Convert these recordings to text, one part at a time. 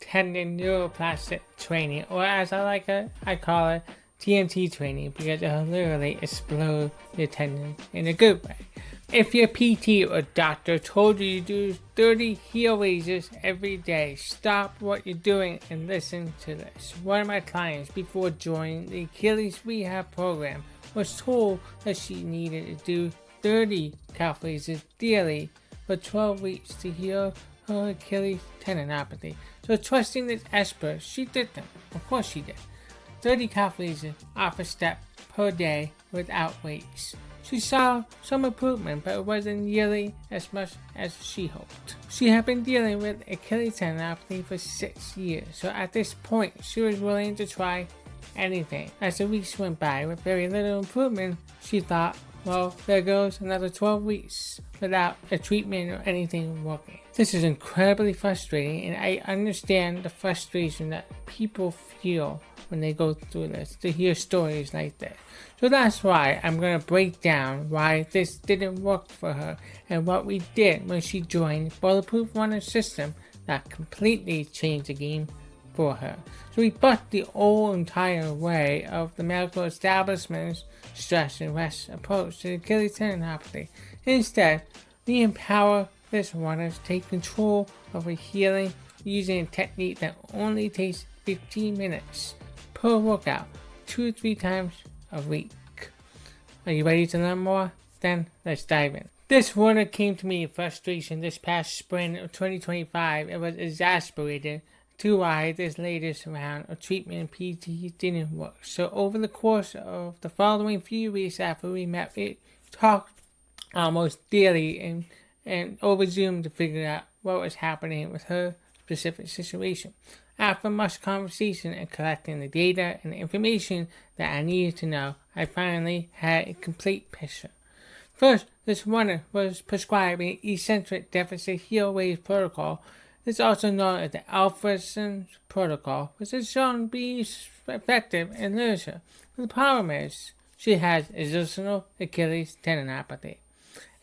tendon neuroplastic training, or as I call it, TNT training, because it'll literally explode your tendon in a good way. If your PT or doctor told you to do 30 heel raises every day, stop what you're doing and listen to this. One of my clients, before joining the Achilles rehab program, was told that she needed to do 30 calf raises daily for 12 weeks to heal her Achilles tendinopathy. So trusting this expert, she did them. Of course she did. 30 calf raises off a step per day without weights. She saw some improvement, but it wasn't nearly as much as she hoped. She had been dealing with Achilles tendinopathy for 6 years, so at this point she was willing to try anything. As the weeks went by with very little improvement, she thought, well, there goes another 12 weeks without a treatment or anything working. This is incredibly frustrating, and I understand the frustration that people feel when they go through this, to hear stories like this. So that's why I'm going to break down why this didn't work for her and what we did when she joined Bulletproof Runner's system that completely changed the game for her. So we bucked the old entire way of the medical establishment's stress and rest approach to Achilles tendinopathy. Instead, we empower this runner to take control of her healing using a technique that only takes 15 minutes per workout, 2 to 3 times a week. Are you ready to learn more? Then let's dive in. This runner came to me in frustration this past spring of 2025 and was exasperated to why this latest round of treatment and PT didn't work. So over the course of the following few weeks after we met, we talked almost daily and over Zoom to figure out what was happening with her specific situation. After much conversation and collecting the data and the information that I needed to know, I finally had a complete picture. First, this runner was prescribed an eccentric deficit heel raise protocol. It's also known as the Alfredson protocol, which is shown to be effective in literature. The problem is, she has exertional Achilles tendinopathy.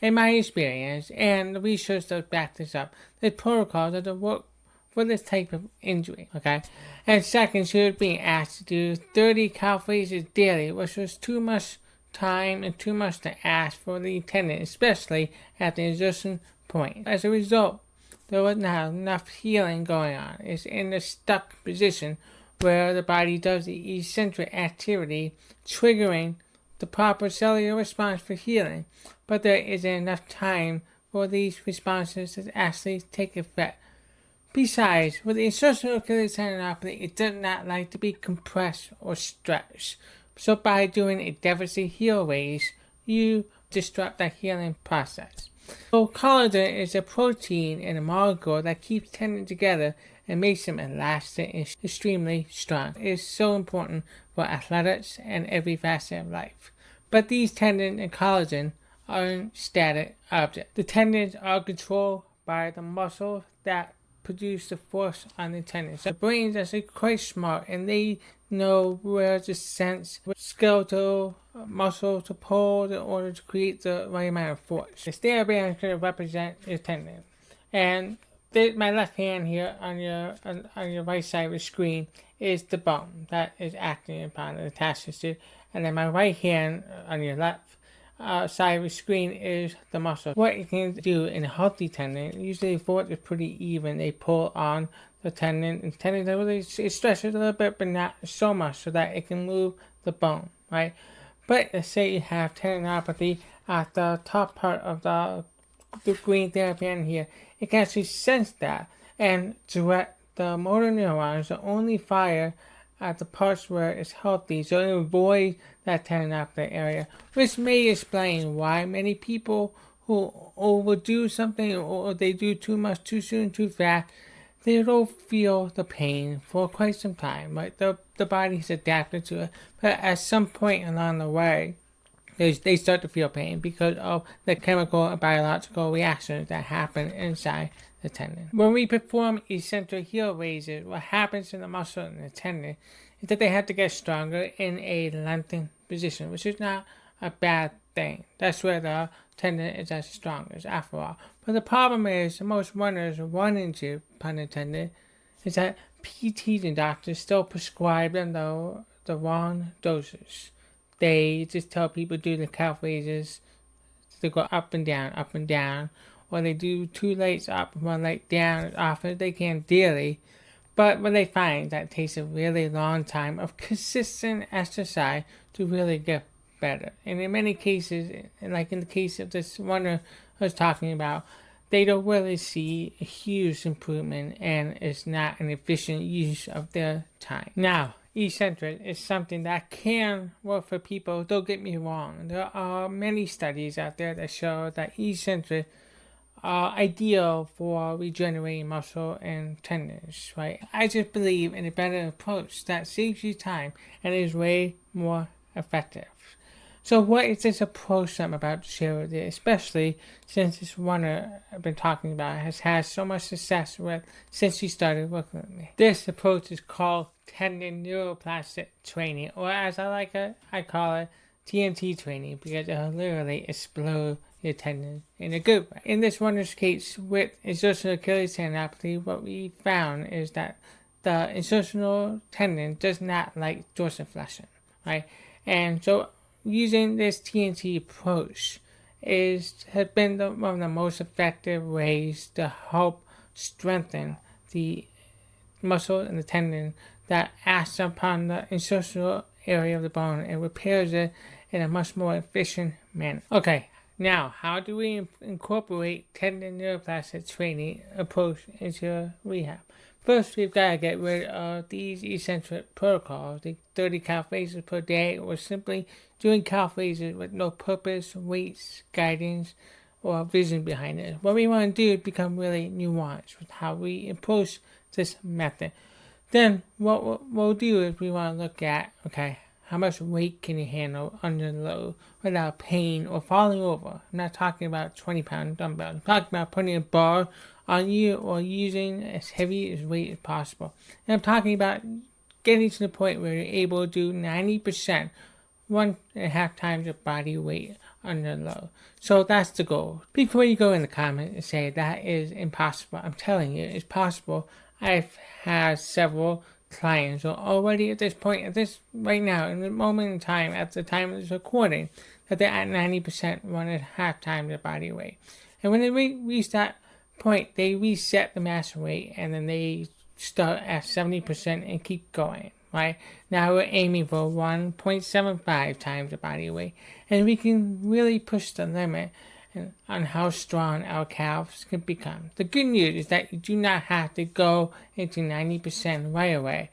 In my experience, and the research that backed this up, this protocol doesn't work for this type of injury, okay? And second, she was being asked to do 30 calf raises daily, which was too much time and too much to ask for the tendon, especially at the exertion point. As a result, there was not enough healing going on. It's in the stuck position where the body does the eccentric activity, triggering the proper cellular response for healing, but there isn't enough time for these responses to actually take effect. Besides, with the exertional Achilles tendinopathy, it does not like to be compressed or stretched. So by doing a deficit heel raise, you disrupt the healing process. So collagen is a protein in a molecule that keeps tendon together and makes them elastic and extremely strong. It is so important for athletics and every facet of life. But these tendons and collagen aren't static objects. The tendons are controlled by the muscles that produce the force on the tendons. So the brain is actually quite smart, and they know where to sense what skeletal muscle to pull in order to create the right amount of force. The stare band is going to represent your tendon, and my left hand here on your right side of the screen is the bone that is acting upon the attachment to, and then my right hand on your left side of the screen is the muscle. What you can do in a healthy tendon, usually the force is pretty even. They pull on the tendon, and the tendon really it stretches a little bit, but not so much, so that it can move the bone, right? But let's say you have tendinopathy at the top part of the green therapy band here. It can actually sense that and direct the motor neurons to only fire at the parts where it's healthy, so it avoids that tendinopathy area, which may explain why many people who overdo something or they do too much too soon, too fast, they don't feel the pain for quite some time, right? The body's adapted to it, but at some point along the way, they start to feel pain because of the chemical and biological reactions that happen inside the tendon. When we perform eccentric heel raises, what happens in the muscle and the tendon is that they have to get stronger in a lengthened position, which is not a bad thing. That's where the tendon is at its strongest, after all. But the problem is, most runners run into, pun intended, is that PTs and doctors still prescribe them the wrong doses. They just tell people do the calf raises to go up and down, or they do 2 legs up, 1 leg down as often as they can daily. But what they find that it takes a really long time of consistent exercise to really get better. And in many cases, like in the case of this runner I was talking about, they don't really see a huge improvement, and it's not an efficient use of their time. Now, eccentric is something that can work for people. Don't get me wrong. There are many studies out there that show that eccentric are ideal for regenerating muscle and tendons, right? I just believe in a better approach that saves you time and is way more effective. So what is this approach I'm about to share with you, especially since this runner I've been talking about has had so much success with since she started working with me? This approach is called Tendon Neuroplastic Training, or as I call it TNT training, because it will literally explode your tendon in a good way. In this runner's case with insertional Achilles tendinopathy, what we found is that the insertional tendon does not like dorsiflexion, right? And so using this TNT approach has been one of the most effective ways to help strengthen the muscle and the tendon that acts upon the insertional area of the bone and repairs it in a much more efficient manner. Okay, now how do we incorporate tendon neuroplastic training approach into rehab? First, we've got to get rid of these eccentric protocols, the 30 calf raises per day, or simply doing calf raises with no purpose, weights, guidance, or vision behind it. What we want to do is become really nuanced with how we approach this method. Then what we'll do is we want to look at, okay, how much weight can you handle under load without pain or falling over? I'm not talking about 20-pound dumbbells. I'm talking about putting a bar on you or using as heavy as weight as possible. And I'm talking about getting to the point where you're able to do 90%, 1.5 times your body weight under load. So that's the goal. Before you go in the comments and say that is impossible, I'm telling you, it's possible. I've had several clients who are already at this point, right now, in the moment in time, at the time of this recording, that they're at 90%, 1.5 times their body weight. And when they reach that point, they reset the master weight, and then they start at 70% and keep going, right? Now we're aiming for 1.75 times the body weight, and we can really push the limit on how strong our calves can become. The good news is that you do not have to go into 90% right away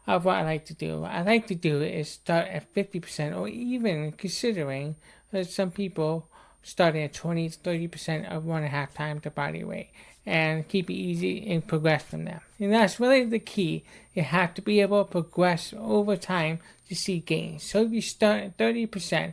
of what I like to do. What I like to do is start at 50%, or even considering that some people starting at 20 to 30% of 1.5 times the body weight, and keep it easy and progress from there. And that's really the key. You have to be able to progress over time to see gains. So if you start at 30%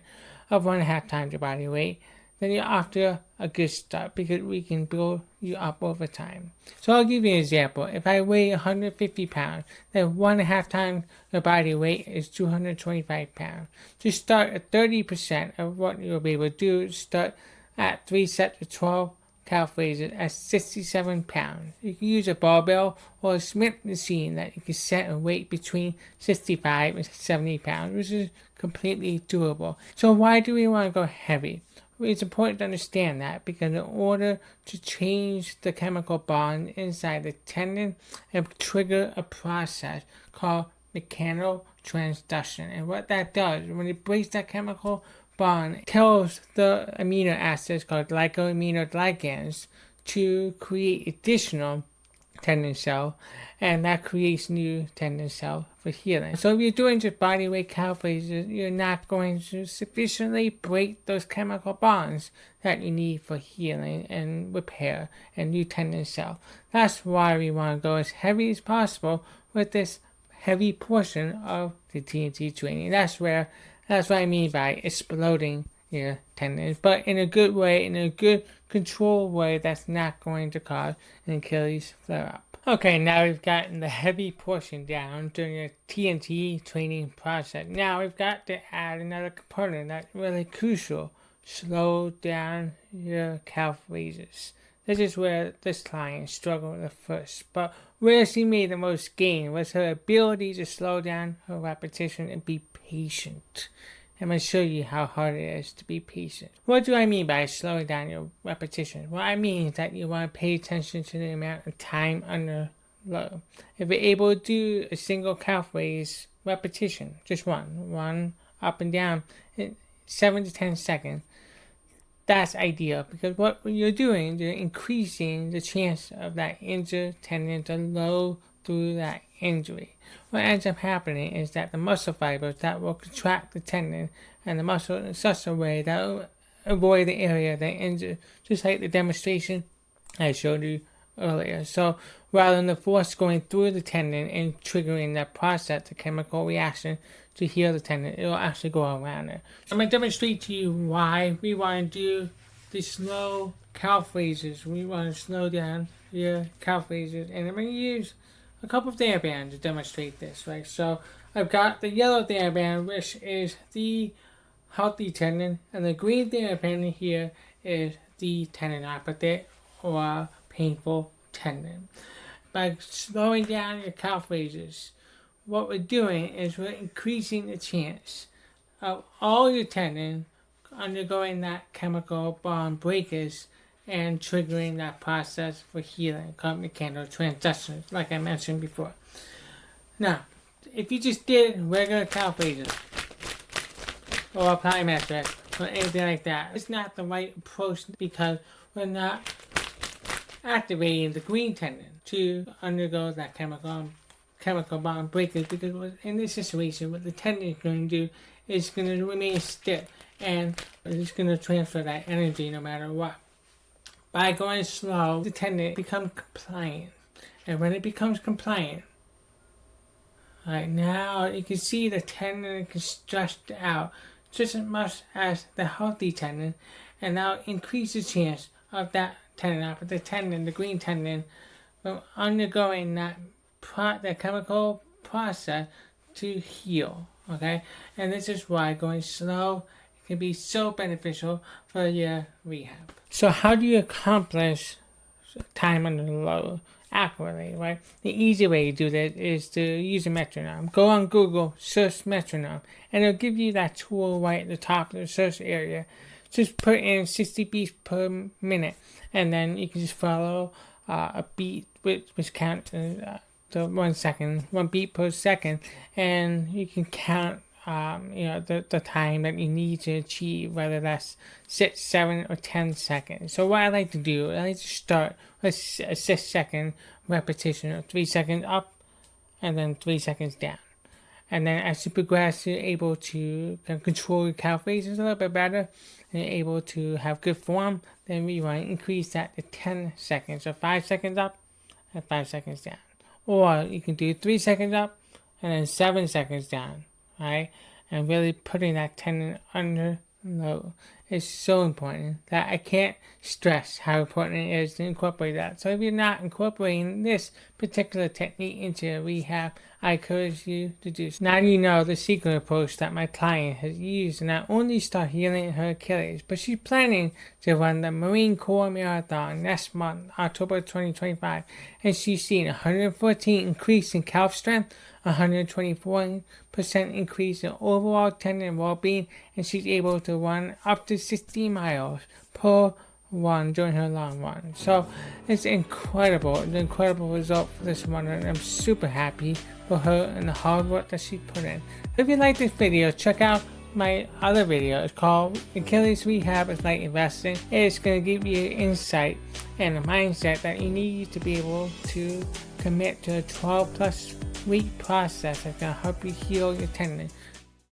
of 1.5 times your body weight, then you're off to a good start, because we can build you up over time. So I'll give you an example. If I weigh 150 pounds, then 1.5 times the body weight is 225 pounds. To start at 30% of what you'll be able to do, start at 3 sets of 12 calf raises at 67 pounds. You can use a barbell or a Smith machine that you can set a weight between 65 and 70 pounds, which is completely doable. So why do we want to go heavy? It's important to understand that, because in order to change the chemical bond inside the tendon, it trigger a process called mechanical transduction. And what that does, when it breaks that chemical bond, it tells the amino acids called glycosaminoglycans to create additional tendon cell, and that creates new tendon cell for healing. So if you're doing just body weight calf raises, you're not going to sufficiently break those chemical bonds that you need for healing and repair and new tendon cell. That's why we want to go as heavy as possible with this heavy portion of the TNT training. That's what I mean by exploding your tendons, but in a good way, in a good controlled way that's not going to cause an Achilles flare up. Okay, now we've gotten the heavy portion down during the TNT training process. Now we've got to add another component that's really crucial. Slow down your calf raises. This is where this client struggled the first, but where she made the most gain was her ability to slow down her repetition and be patient. I'm going to show you how hard it is to be patient. What do I mean by slowing down your repetition? What I mean is that you want to pay attention to the amount of time under load. If you're able to do a single calf raise repetition, just one up and down in 7 to 10 seconds, that's ideal, because what you're doing, you're increasing the chance of that injured tendon to load through that injury. What ends up happening is that the muscle fibers that will contract the tendon and the muscle in such a way that will avoid the area that injured, just like the demonstration I showed you earlier. So rather than the force going through the tendon and triggering that process, the chemical reaction to heal the tendon, it will actually go around it. So I'm going to demonstrate to you why we want to do the slow calf raises. We want to slow down your calf raises, and I'm going to use a couple of TheraBands to demonstrate this, right? So I've got the yellow TheraBand, which is the healthy tendon, and the green TheraBand here is the tendinopathy or painful tendon. By slowing down your calf raises, what we're doing is we're increasing the chance of all your tendon undergoing that chemical bond breakers and triggering that process for healing, called mechanical transition, like I mentioned before. Now, if you just did regular calf raises or plyometric or anything like that, it's not the right approach, because we're not activating the green tendon to undergo that chemical bond breakers, because in this situation, what the tendon is going to do is going to remain stiff, and it's going to transfer that energy no matter what. By going slow, the tendon becomes compliant. And when it becomes compliant, right now you can see the tendon is stretched out just as much as the healthy tendon, and now increase the chance of that tendon, the green tendon, from undergoing that chemical process to heal. Okay, and this is why going slow can be so beneficial for your rehab. So how do you accomplish time under load accurately, right? The easy way to do that is to use a metronome. Go on Google, search metronome, and it'll give you that tool right at the top of the search area. Just put in 60 beats per minute, and then you can just follow a beat which counts to 1 second, 1 beat per second, and you can count the time that you need to achieve, whether that's 6, 7, or 10 seconds. So what I like to do, I like to start with a 6-second repetition of 3 seconds up and then 3 seconds down. And then as you progress, you're able to control your calf raises a little bit better, and you're able to have good form. Then we want to increase that to 10 seconds. So 5 seconds up and 5 seconds down. Or you can do 3 seconds up and then 7 seconds down. Right, and really putting that tendon under load is so important that I can't stress how important it is to incorporate that. So if you're not incorporating this particular technique into your rehab, I encourage you to do so. Now you know the secret approach that my client has used, and not only start healing her Achilles, but she's planning to run the Marine Corps Marathon next month, October 2025, and she's seen 114 increase in calf strength, 124% increase in overall tendon well-being, and she's able to run up to 60 miles per run during her long run. So it's incredible, an incredible result for this runner, and I'm super happy for her and the hard work that she put in. If you like this video, check out my other video. It's called Achilles Rehab is Like Investing. It's going to give you insight and a mindset that you need to be able to commit to a 12+ week process that's going to help you heal your tendon